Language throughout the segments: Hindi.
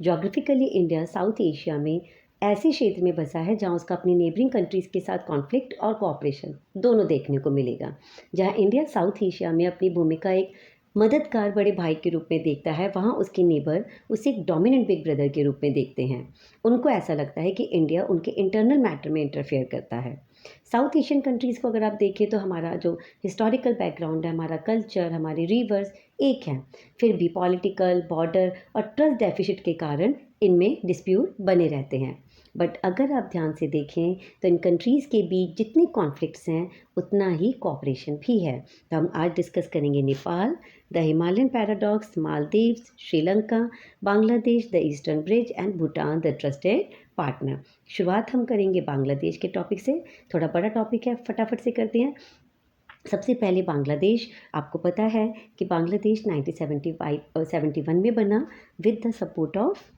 जोग्राफिकली इंडिया साउथ एशिया में ऐसे क्षेत्र में बसा है जहां उसका अपनी नेबरिंग कंट्रीज़ के साथ कॉन्फ्लिक्ट और कोऑपरेशन दोनों देखने को मिलेगा। जहां इंडिया साउथ एशिया में अपनी भूमिका एक मददगार बड़े भाई के रूप में देखता है, वहाँ उसके नेबर उसे एक डोमिनेंट बिग ब्रदर के रूप में देखते हैं। उनको ऐसा लगता है कि इंडिया उनके इंटरनल मैटर में इंटरफेयर करता है। साउथ एशियन कंट्रीज़ को अगर आप देखें तो हमारा जो हिस्टोरिकल बैकग्राउंड है, हमारा कल्चर, हमारे रिवर्स एक हैं। फिर भी पॉलिटिकल, बॉर्डर और ट्रस्ट डेफिसिट के कारण इनमें डिस्प्यूट बने रहते हैं। बट अगर आप ध्यान से देखें तो इन कंट्रीज़ के बीच जितने कॉन्फ्लिक्ट्स हैं उतना ही कोऑपरेशन भी है। तो हम आज डिस्कस करेंगे Nepal, the Himalayan paradox, Maldives, Sri Lanka, Bangladesh, the eastern bridge and Bhutan the trusted partner. शुरुआत हम करेंगे बांग्लादेश के टॉपिक से। थोड़ा बड़ा टॉपिक है, फटाफट से करते हैं। सबसे पहले बांग्लादेश। आपको पता है कि बांग्लादेश 1971 में बना with the support of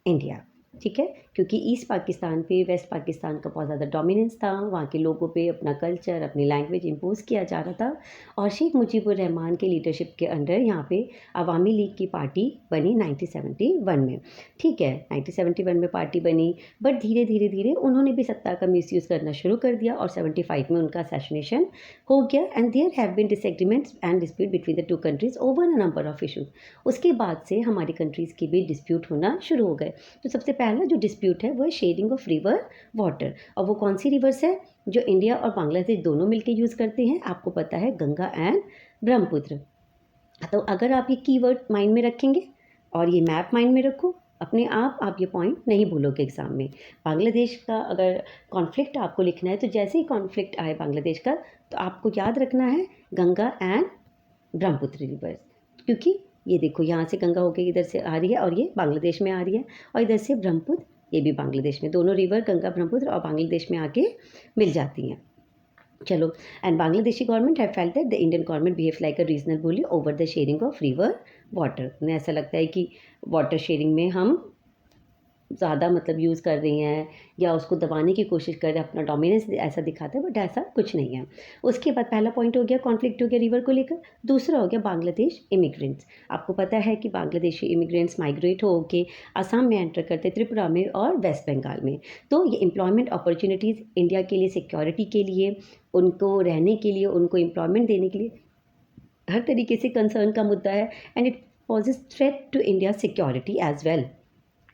India. ठीक है, क्योंकि ईस्ट पाकिस्तान पे वेस्ट पाकिस्तान का बहुत ज़्यादा डोमिनेंस था, वहाँ के लोगों पे अपना कल्चर, अपनी लैंग्वेज इम्पोज किया जा रहा था। और शेख मुजीबुर रहमान के लीडरशिप के अंडर यहाँ पे अवामी लीग की पार्टी बनी 1971 में। ठीक है, 1971 में पार्टी बनी, बट धीरे धीरे धीरे उन्होंने भी सत्ता का मिसयूज़ करना शुरू कर दिया और 75 में उनका असैसिनेशन हो गया। And there have been disagreements and dispute between the two countries over a number of issues. उसके बाद से हमारी कंट्रीज़ के बीच डिस्प्यूट होना शुरू हो गए। तो सबसे पहला जो डिस्प्यूट है वो है शेयरिंग ऑफ रिवर वाटर। और वो कौन सी रिवर्स है जो इंडिया और बांग्लादेश दोनों मिलकर यूज़ करते हैं? आपको पता है, गंगा एंड ब्रह्मपुत्र। तो अगर आप ये कीवर्ड माइंड में रखेंगे और ये मैप माइंड में रखो, अपने आप ये पॉइंट नहीं भूलोगे एग्जाम में। बांग्लादेश का अगर कॉन्फ्लिक्ट आपको लिखना है तो जैसे ही कॉन्फ्लिक्ट आए बांग्लादेश का तो आपको याद रखना है गंगा एंड ब्रह्मपुत्र रिवर्स। क्योंकि ये देखो, यहाँ से गंगा होकर इधर से आ रही है और ये बांग्लादेश में आ रही है, और इधर से ब्रह्मपुत्र, ये भी बांग्लादेश में। दोनों रिवर गंगा ब्रह्मपुत्र और बांग्लादेश में आके मिल जाती हैं। चलो, and Bangladeshi government have felt that the Indian government behave like a regional bully over the sharing of river water. उन्हें ऐसा लगता है कि वाटर शेयरिंग में हम ज़्यादा यूज़ कर रही हैं या उसको दबाने की कोशिश कर रहे हैं, अपना डोमिनेंस ऐसा दिखाता है, बट ऐसा कुछ नहीं है। उसके बाद पहला पॉइंट हो गया, कॉन्फ्लिक्ट हो गया रिवर को लेकर। दूसरा हो गया बांग्लादेश इमिग्रेंट्स। आपको पता है कि बांग्लादेशी इमिग्रेंट्स माइग्रेट होकर असम में एंटर करते, त्रिपुरा में और वेस्ट बंगाल में। तो ये एम्प्लॉयमेंट अपॉर्चुनिटीज़ इंडिया के लिए, सिक्योरिटी के लिए, उनको रहने के लिए, उनको एम्प्लॉयमेंट देने के लिए हर तरीके से कंसर्न का मुद्दा है। And it poses threat to India security as well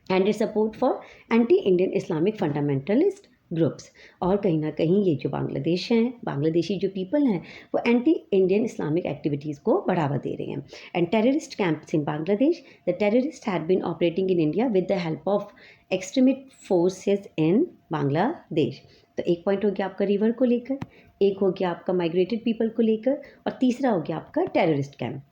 and it support for anti Indian Islamic fundamentalist groups. और कहीं ना कहीं ये जो बांग्लादेश हैं, बांग्लादेशी जो पीपल हैं, वो एंटी इंडियन इस्लामिक एक्टिविटीज़ को बढ़ावा दे रहे हैं। And terrorist camps in Bangladesh, the terrorist had been operating in India with the help of extremist forces in Bangladesh. तो एक पॉइंट हो गया आपका रिवर को लेकर, एक हो गया आपका माइग्रेटेड पीपल को लेकर, और तीसरा हो गया आपका टेररिस्ट कैंप।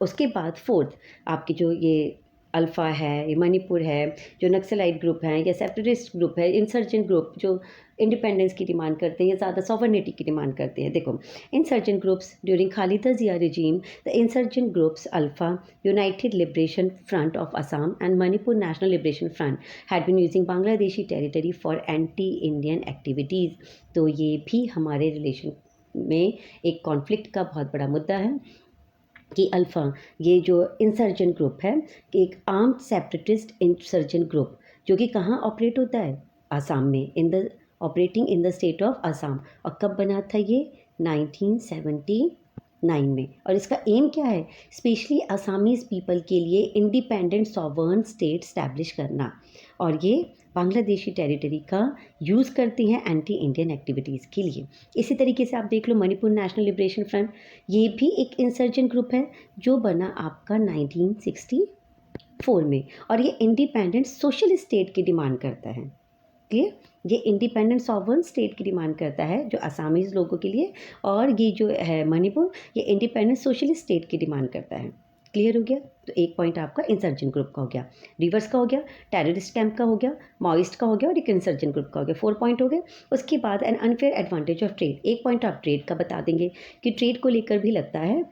उसके बाद फोर्थ आपकी जो ये अल्फ़ा है, ये मणिपुर है, जो नक्सलाइट ग्रुप हैं या सेपरेटिस्ट ग्रुप है, इंसर्जेंट ग्रुप जो इंडिपेंडेंस की डिमांड करते हैं या ज़्यादा सॉवरनिटी की डिमांड करते हैं। देखो, insurgent groups during Khalida Zia regime, the insurgent groups ULFA, united liberation front of Assam and Manipur national liberation front had been using Bangladeshi territory for anti Indian activities. तो ये भी हमारे रिलेशन में एक कॉन्फ्लिक्ट का बहुत बड़ा मुद्दा है कि अल्फ़ा, ये जो इंसर्जेंट ग्रुप है, एक आर्म्ड सेपरेटिस्ट इंसर्जेंट ग्रुप, जो कि कहाँ ऑपरेट होता है? आसाम में, in the operating in the state of Assam. और कब बना था ये? 1979 में। और इसका एम क्या है? स्पेशली असामीज़ पीपल के लिए इंडिपेंडेंट सॉवर्न स्टेट स्टैब्लिश करना। और ये बांग्लादेशी टेरिटरी का यूज़ करती हैं एंटी इंडियन एक्टिविटीज़ के लिए। इसी तरीके से आप देख लो मणिपुर नेशनल लिबरेशन फ्रंट, ये भी एक इंसर्जेंट ग्रुप है जो बना आपका 1964 में, और ये इंडिपेंडेंट सोशल स्टेट की डिमांड करता है। क्लियर? ये इंडिपेंडेंट सॉवर्न स्टेट की डिमांड करता है जो असामीज़ लोगों के लिए, और ये जो है मणिपुर, ये इंडिपेंडेंट सोशल स्टेट की डिमांड करता है। क्लियर हो गया? तो एक पॉइंट आपका इंसर्जेंट ग्रुप का हो गया, रिवर्स का हो गया, टेररिस्ट कैंप का हो गया, माओइस्ट का हो गया, और एक इंसर्जेंट ग्रुप का हो गया। 4 पॉइंट हो गए। उसके बाद an unfair advantage of trade. एक पॉइंट आप ट्रेड का बता देंगे कि ट्रेड को लेकर भी लगता है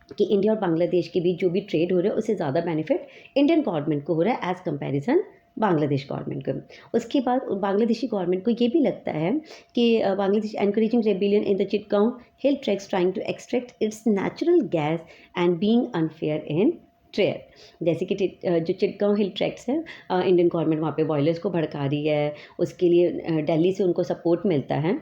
कि इंडिया और बांग्लादेश के बीच जो भी ट्रेड हो रहा है उससे ज़्यादा बेनिफिट इंडियन गवर्नमेंट को हो रहा है एज़ कंपैरिजन बांग्लादेश गवर्नमेंट को। उसके बाद बांग्लादेशी गवर्नमेंट को ये भी लगता है कि Bangladesh encouraging rebellion in the Chittagong hill tracts trying to extract its natural gas and being unfair in trade, जैसे कि जो चिटगांव हिल ट्रैक्स है, इंडियन गवर्नमेंट वहाँ पे बॉयलर्स को भड़का रही है, उसके लिए दिल्ली से उनको सपोर्ट मिलता है।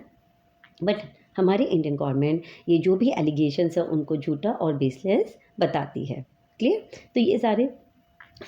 बट हमारी इंडियन गवर्नमेंट ये जो भी एलिगेशंस है उनको झूठा और बेसलेस बताती है। क्लियर? तो ये सारे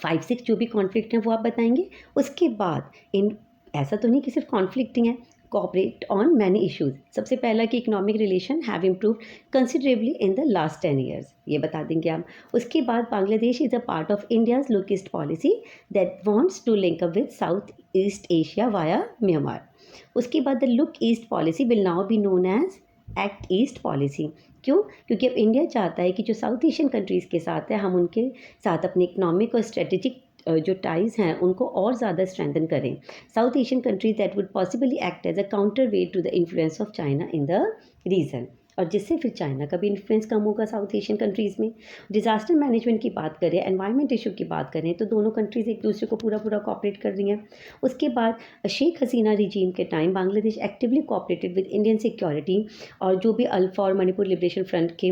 5-6 जो भी कॉन्फ्लिक्ट हैं वो आप बताएंगे। उसके बाद इन ऐसा तो नहीं कि सिर्फ कॉन्फ्लिक्टिंग है, कोऑपरेट ऑन मैनी इश्यूज। सबसे पहला कि economic relation have improve considerably in the last 10 years, ये बता देंगे आप। उसके बाद Bangladesh is a part of India's look east policy that wants to link up with south east Asia via Myanmar. उसके बाद the look east policy will now be known as act east policy. क्यों? क्योंकि अब इंडिया चाहता है कि जो साउथ एशियन कंट्रीज़ के साथ है, हम उनके साथ अपने इकोनॉमिक और स्ट्रेटेजिक जो टाइज़ हैं उनको और ज़्यादा स्ट्रेंथन करें। South Asian countries that would possibly act as a counterweight to the influence of China in the region, और जिससे फिर चाइना का भी इन्फ्लुएंस कम होगा साउथ एशियन कंट्रीज़ में। डिज़ास्टर मैनेजमेंट की बात करें, एनवायरनमेंट इशू की बात करें, तो दोनों कंट्रीज़ एक दूसरे को पूरा पूरा कॉपरेट कर रही हैं। उसके बाद शेख हसीना रिजीम के time Bangladesh actively cooperated with Indian security, और जो भी अल्फा और मणिपुर लिबरेशन फ्रंट के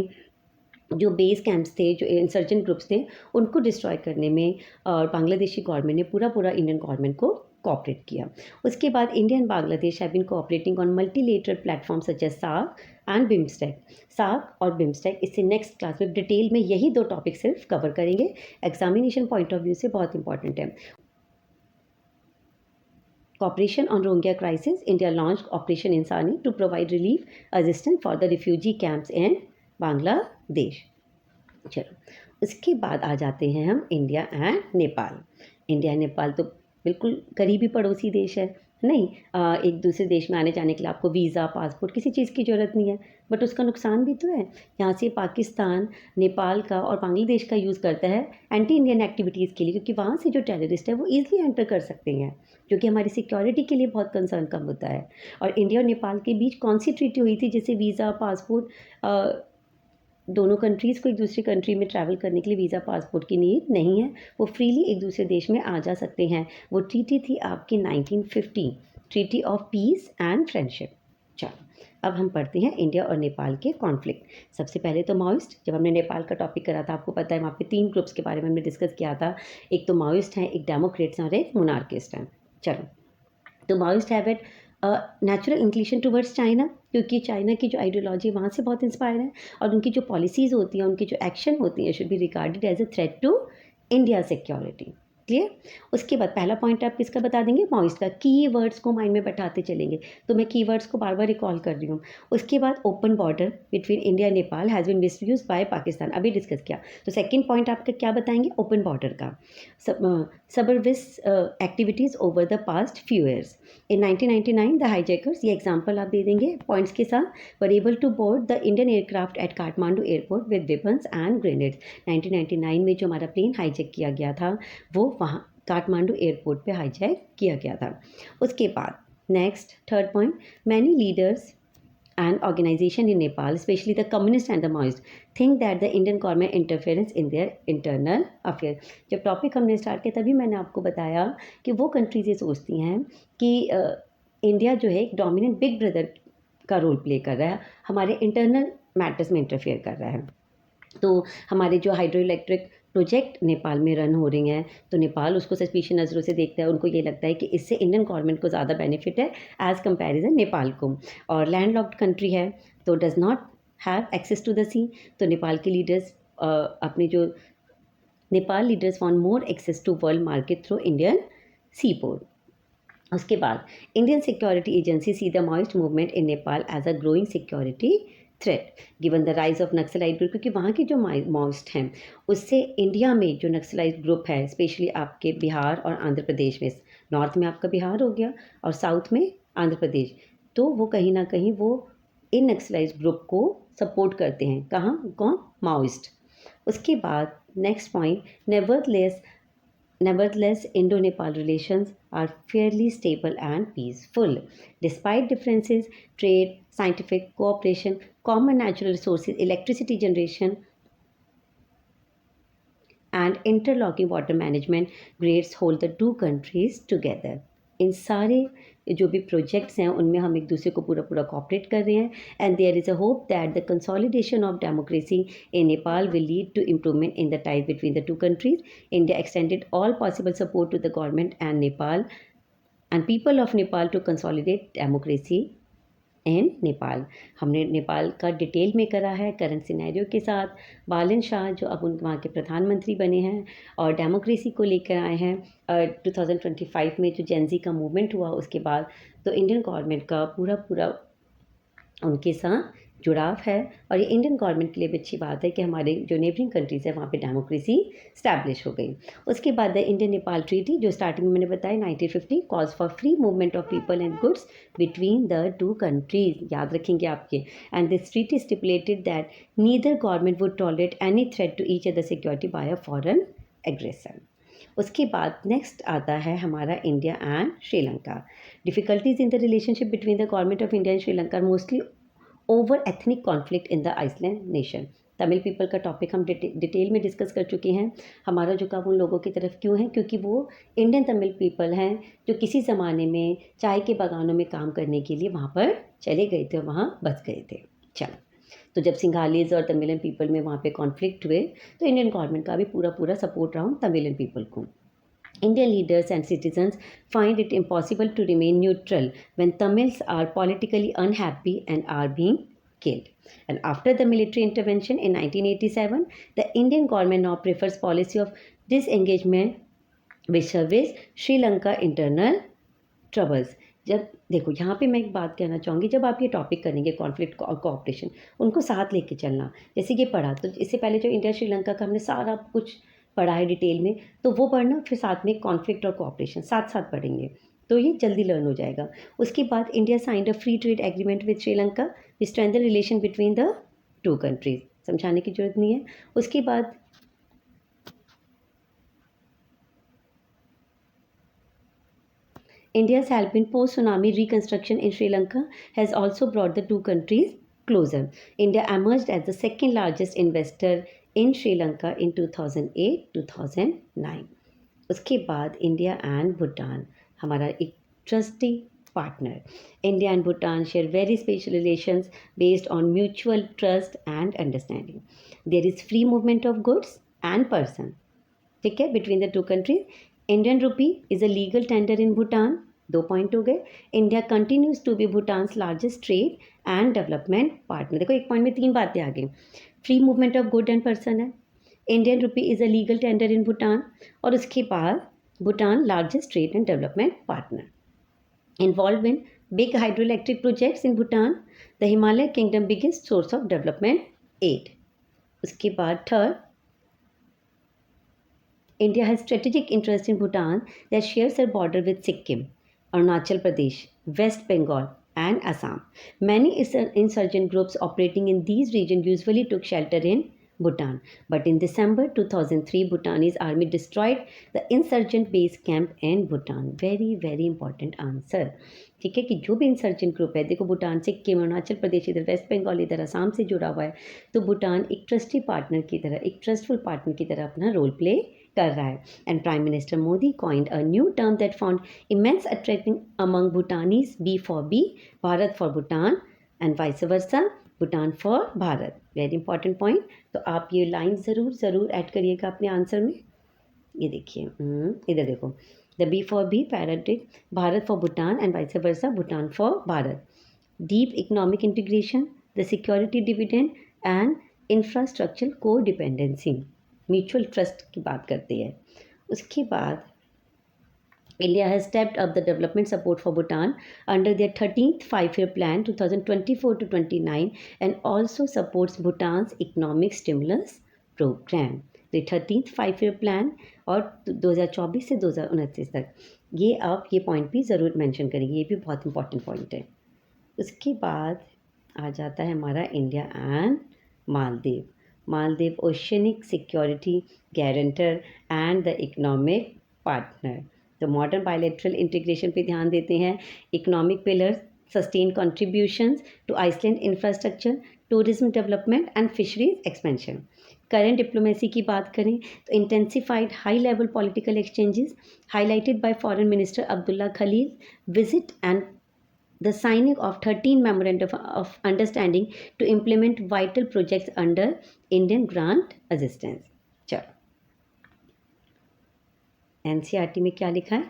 जो बेस कैंप्स थे, जो इंसर्जेंट ग्रुप्स थे, उनको डिस्ट्रॉय करने में बांग्लादेशी गवर्नमेंट ने पूरा पूरा इंडियन गवर्नमेंट को कोऑपरेट किया। उसके बाद India and Bangladesh have been cooperating on multilateral platform such as SAARC and BIMSTEC. SAARC और बिम्स्टेक, इससे नेक्स्ट क्लास में डिटेल में यही 2 टॉपिक सिर्फ कवर करेंगे, एग्जामिनेशन पॉइंट ऑफ व्यू से बहुत इंपॉर्टेंट है। Cooperation on Rohingya crisis, India launched Operation Insani to provide relief assistance for the refugee camps in Bangladesh. चलो, उसके बाद आ जाते हैं हम India and Nepal. India Nepal तो बिल्कुल करीबी पड़ोसी देश है, नहीं एक दूसरे देश में आने जाने के लिए आपको वीज़ा, पासपोर्ट, किसी चीज़ की ज़रूरत नहीं है। बट उसका नुकसान भी तो है, यहाँ से पाकिस्तान नेपाल का और बांग्लादेश का यूज़ करता है एंटी इंडियन एक्टिविटीज़ के लिए, क्योंकि वहाँ से जो टेररिस्ट है वो ईजिली एंटर कर सकते हैं, जो कि हमारी सिक्योरिटी के लिए बहुत कंसर्न कम होता है। और इंडिया और नेपाल के बीच कौन सी ट्रीटी हुई थी जिससे वीज़ा, पासपोर्ट, दोनों कंट्रीज़ को एक दूसरी कंट्री में ट्रैवल करने के लिए वीज़ा, पासपोर्ट की नीड नहीं है, वो फ्रीली एक दूसरे देश में आ जा सकते हैं। वो ट्रीटी थी आपकी 1950, treaty of peace and friendship. चलो, अब हम पढ़ते हैं इंडिया और नेपाल के कॉन्फ्लिक्ट। सबसे पहले तो माओइस्ट, जब हमने नेपाल का टॉपिक करा था, आपको पता है वहाँ पे 3 ग्रुप्स के बारे में हमने डिस्कस किया था, एक तो माओइस्ट हैं, एक डेमोक्रेट्स हैं और एक मोनार्किस्ट हैं। चलो, तो Maoist have it natural inclination towards China, क्योंकि चाइना की जो आइडियोलॉजी वहाँ से बहुत इंस्पायर है, और उनकी जो पॉलिसीज़ होती हैं, उनकी जो एक्शन होती हैं, should be regarded as a threat to India security. Clear? उसके बाद पहला पॉइंट आप किसका बता देंगे? माओइस्ट का। की वर्ड्स को माइंड में बैठाते चलेंगे, तो मैं की वर्ड्स को बार बार रिकॉल कर रही हूँ। उसके बाद open border between India and Nepal has been misuse by Pakistan, अभी डिस्कस किया। तो सेकेंड पॉइंट आपका क्या बताएंगे? ओपन बॉर्डर का। Subversive activities over the past few years. In 1999 the hijackers, ये एग्जाम्पल आप दे देंगे पॉइंट्स के साथ, were able to board the Indian aircraft at Kathmandu airport with weapons and grenades. 1999 में जो हमारा प्लेन हाईजैक किया गया था, वो वहाँ काठमांडू एयरपोर्ट पे हाईजैक किया गया था। उसके बाद next third point, many leaders and organization in Nepal, especially the communist and the Maoist, think that the Indian government interference in their internal affairs। जब टॉपिक हमने स्टार्ट किया तभी मैंने आपको बताया कि वो कंट्रीज ये सोचती हैं कि इंडिया जो है एक डोमिनेंट बिग ब्रदर का रोल प्ले कर रहा है, हमारे इंटरनल मैटर्स में इंटरफेयर कर रहा है। तो हमारे जो हाइड्रो इलेक्ट्रिक प्रोजेक्ट नेपाल में रन हो रही हैं, तो नेपाल उसको सस्पिशियस नज़रों से देखता है, उनको ये लगता है कि इससे इंडियन गवर्नमेंट को ज़्यादा बेनिफिट है एज़ कंपैरिजन नेपाल को। और लैंड लॉक्ड कंट्री है, तो does not have access to the sea, तो नेपाल के लीडर्स अपने जो Nepal leaders want more access to world market through Indian sea port. उसके बाद Indian security agency see the Maoist movement in Nepal as a growing security threat given the rise of Naxalite group, क्योंकि वहाँ के जो माओइस्ट हैं उससे इंडिया में जो नक्सलाइट ग्रुप है, स्पेशली आपके बिहार और आंध्र प्रदेश में, नॉर्थ में आपका बिहार हो गया और साउथ में आंध्र प्रदेश, तो वो कहीं ना कहीं वो इन नक्सलाइट ग्रुप को सपोर्ट करते हैं। कहाँ? कौन? माओइस्ट। उसके बाद next point, Nevertheless, Indo-Nepal relations are fairly stable and peaceful. Despite differences, trade, scientific cooperation, common natural resources, electricity generation, and interlocking water management, grades hold the two countries together. इन सारे जो भी प्रोजेक्ट्स हैं उनमें हम एक दूसरे को पूरा पूरा कॉपरेट कर रहे हैं and there is a hope that the consolidation of democracy in Nepal will lead to improvement in the ties between the two countries. India extended all possible support to the government and Nepal and people of Nepal to consolidate democracy in Nepal. हमने नेपाल का डिटेल में करा है करंट सिनेरियो के साथ. बालन शाह जो अब वहाँ के प्रधानमंत्री बने हैं और डेमोक्रेसी को लेकर आए हैं 2025 में जो जेनजी का मूवमेंट हुआ उसके बाद, तो इंडियन गवर्नमेंट का पूरा पूरा उनके साथ जुड़ाव है और ये इंडियन गवर्नमेंट के लिए भी अच्छी बात है कि हमारे जो नेबरिंग कंट्रीज़ है वहाँ पे डेमोक्रेसी स्टैब्लिश हो गई. उसके बाद द इंडियन नेपाल ट्रीटी जो स्टार्टिंग में मैंने बताया 1950 calls for free movement of people and goods between the two countries. याद रखेंगे आपके. And this treaty stipulated that neither government would tolerate any threat to each other security by a foreign aggressor. उसके बाद नेक्स्ट आता है हमारा India and Sri Lanka. Difficulties in the relationship between the government of India and Sri Lanka mostly over ethnic conflict in the island nation. Tamil people का टॉपिक हम डिटेल में डिस्कस कर चुके हैं. हमारा झुकाव उन लोगों की तरफ क्यों है, क्योंकि वो इंडियन तमिल पीपल हैं जो किसी ज़माने में चाय के बागानों में काम करने के लिए वहाँ पर चले गए थे, वहाँ बस गए थे. चलो, तो जब सिंघालीज और तमिलन पीपल में वहाँ पे कॉन्फ्लिक्ट हुए तो इंडियन गवर्नमेंट का भी पूरा पूरा सपोर्ट रहा तमिलन पीपल को. Indian leaders and citizens find it impossible to remain neutral when Tamils are politically unhappy and are being killed. And after the military intervention in 1987, the Indian government now prefers policy of disengagement which service Sri Lanka internal troubles. जब देखो यहाँ पे मैं एक बात कहना चाहूँगी, जब आप ये टॉपिक करेंगे कॉन्फ्लिक्ट और कोऑपरेशन, उनको साथ लेके चलना. जैसे कि पढ़ा तो इससे पहले जो इंडिया श्रीलंका का हमने सारा कुछ पढ़ा है डिटेल में, तो वो पढ़ना, फिर साथ में कॉन्फ्लिक्ट और कोऑपरेशन साथ साथ पढ़ेंगे तो ये जल्दी लर्न हो जाएगा. उसके बाद India signed a free trade agreement with Sri Lanka which strengthen relation between the two countries. समझाने की जरूरत नहीं है. उसके बाद India's help in post-tsunami reconstruction in Sri Lanka has also brought the two countries closer. India emerged as the second largest investor in Sri Lanka in 2008-2009. उसके बाद इंडिया एंड भूटान हमारा एक trustee partner. India and Bhutan share very special relations based on mutual trust and understanding. There is free movement of goods and person. ठीक है, between the two countries. Indian rupee is a legal tender in Bhutan. 2 point हो गए. India continues to be Bhutan's largest trade and development partner. देखो एक पॉइंट में 3 बातें आ गई. Free movement of good and person है. Indian rupee is a legal tender in Bhutan. और उसके बाद Bhutan largest trade and development partner. Involve in big hydroelectric projects in Bhutan. The Himalaya kingdom biggest source of development aid. उसके बाद third, India has strategic interest in Bhutan that shares a border with Sikkim, Arunachal Pradesh, West Bengal, and Assam. Many insurgent groups operating in these regions usually took shelter in Bhutan. But in December 2003, Bhutanese army destroyed the insurgent base camp in Bhutan. Very, very important answer. ठीक है, कि जो भी इंसर्जेंट ग्रुप है, देखो भूटान, सिक्किम, अरुणाचल प्रदेश, इधर वेस्ट बंगाल, इधर असम से जुड़ा हुआ है, तो भूटान एक ट्रस्टी पार्टनर की तरह, एक ट्रस्टफुल पार्टनर की तरह अपना रोल प्ले कर रहा है. And prime minister Modi coined a new term that found immense attracting among Bhutanese, B for B, Bharat for Bhutan and vice versa, Bhutan for Bharat. Very important point. तो आप ये लाइन ज़रूर ऐड करिएगा अपने आंसर में. ये देखिए, इधर देखो, द बी फॉर बी पैराटिक, Bharat for Bhutan and vice versa, Bhutan for Bharat. Deep economic integration, the security dividend and infrastructure codependency, mutual trust की बात करती है. उसके बाद India has stepped up the development support for Bhutan under their 13th five-year plan 2024 to 29 and also supports Bhutan's economic stimulus program. तो 13th five-year plan और 2024 से 2029 तक, ये आप ये पॉइंट भी ज़रूर मेंशन करेंगे, ये भी बहुत इंपॉर्टेंट पॉइंट है. उसके बाद आ जाता है हमारा India and Maldives. Maldives oceanic security guarantor and the economic partner. तो मॉडर्न बायलैटरल इंटीग्रेशन पे ध्यान देते हैं. Economic pillars, sustain contributions to island infrastructure, tourism development and fisheries expansion. Current diplomacy की बात करें तो intensified high level political exchanges highlighted by foreign minister Abdulla Khalil visit and the signing of 13 memorandum of understanding to implement vital projects under Indian grant assistance. चलो एनसीईआरटी में क्या लिखा है?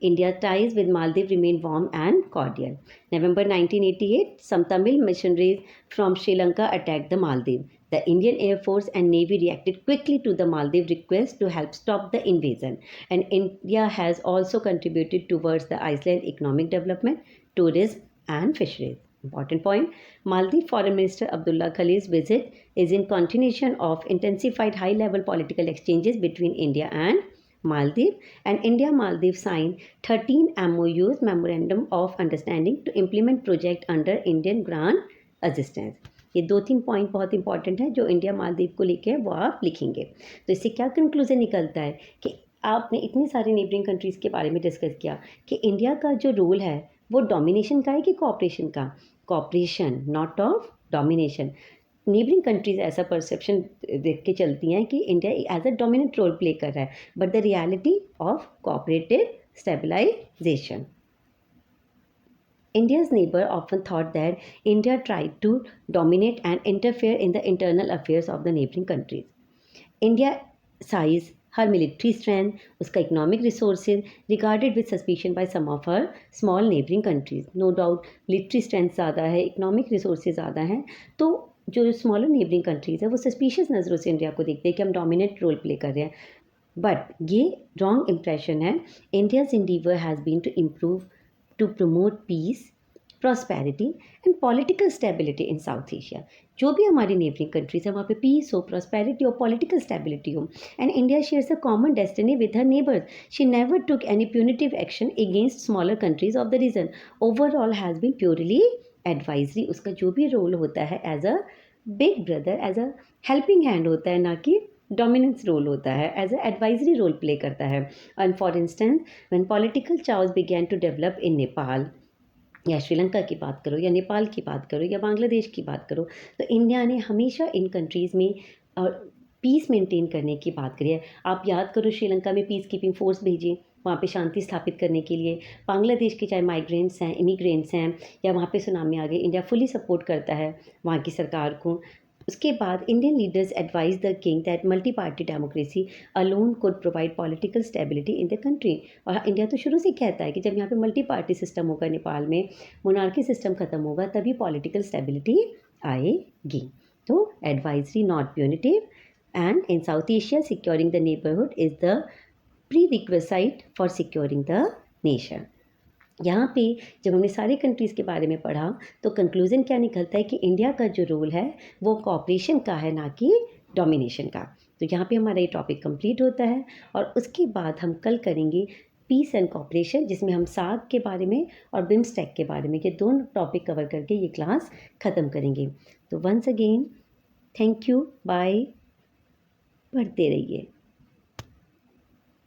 India ties with Maldives remain warm and cordial. November 1988, some Tamil missionaries from Sri Lanka attacked the Maldives. The Indian Air Force and Navy reacted quickly to the Maldives request to help stop the invasion. And India has also contributed towards the island economic development, tourism, and fisheries. Important point. Maldives Foreign Minister Abdullah Khalil's visit is in continuation of intensified high-level political exchanges between India and Maldives, and India Maldives signed 13 MOUs memorandum of understanding to implement project under Indian grant assistance. ये 2-3 पॉइंट बहुत इंपॉर्टेंट है जो इंडिया मालदीव को लेके वो आप लिखेंगे। तो इससे क्या कंक्लूजन निकलता है कि आपने इतनी सारी नेबरिंग कंट्रीज़ के बारे में डिस्कस किया कि इंडिया का जो रोल है वो डोमिनेशन का है कि कोऑपरेशन का? Cooperation, not of domination. Neighbouring countries ऐसा परसेप्शन देख के चलती हैं कि India as a dominant role play कर रहा है, but the reality of cooperative stabilisation. India's neighbor often thought that India tried to dominate and interfere in the internal affairs of the neighboring countries. India size, her military strength, उसका economic resources regarded with suspicion by some of her small neighboring countries. No doubt military strength ज़्यादा है, economic resources ज़्यादा हैं, तो जो स्मॉलर नेबरिंग कंट्रीज़ है वो सस्पिशियस नज़रों से इंडिया को देखते हैं कि हम डोमिनेट रोल प्ले कर रहे हैं. बट ये रॉन्ग इम्प्रेशन है. India's endeavour has been to improve to promote peace, prosperity and political stability in South Asia. जो भी हमारी नेबरिंग कंट्रीज है वहाँ पे पीस हो, प्रॉस्पेरिटी हो, पॉलिटिकल स्टेबिलिटी हो. And India shares a common destiny with her neighbours. She never took any punitive action against smaller countries of the region. Overall has been purely advisory. उसका जो भी रोल होता है as a big brother, as a helping hand होता है, ना कि डोमिनेंस रोल होता है, as a advisory role play करता है. And for instance when political chaos began to develop in Nepal या श्रीलंका की बात करो या नेपाल की बात करो या बांग्लादेश की बात करो, तो इंडिया ने हमेशा इन कंट्रीज़ में पीस मेंटेन करने की बात करी है. आप याद करो श्रीलंका में पीस कीपिंग फोर्स भेजी वहाँ पे शांति स्थापित करने के लिए. बांग्लादेश के चाहे माइग्रेंट्स हैं, इमिग्रेंट्स हैं या वहाँ पे सुनामी आ गई, इंडिया फुली सपोर्ट करता है वहाँ की सरकार को. उसके बाद Indian leaders advise the king that multi party democracy alone could provide political stability in the country. और इंडिया तो शुरू से कहता है कि जब यहाँ पे मल्टी पार्टी सिस्टम होगा नेपाल में, मोनार्की सिस्टम खत्म होगा, तभी पॉलिटिकल स्टेबिलिटी आएगी. तो advisory not punitive. And in South Asia securing the neighbourhood is the pre-requisite for securing the nation. यहाँ पे जब हमने सारी कंट्रीज़ के बारे में पढ़ा तो कंक्लूज़न क्या निकलता है कि इंडिया का जो रोल है वो कोऑपरेशन का है, ना कि डोमिनेशन का. तो यहाँ पे हमारा ये टॉपिक कंप्लीट होता है और उसके बाद हम कल करेंगे पीस एंड कोऑपरेशन, जिसमें हम साग के बारे में और बिम्स्टेक के बारे में, ये दोनों टॉपिक कवर करके ये क्लास ख़त्म करेंगे. तो once again thank you, bye. पढ़ते रहिए.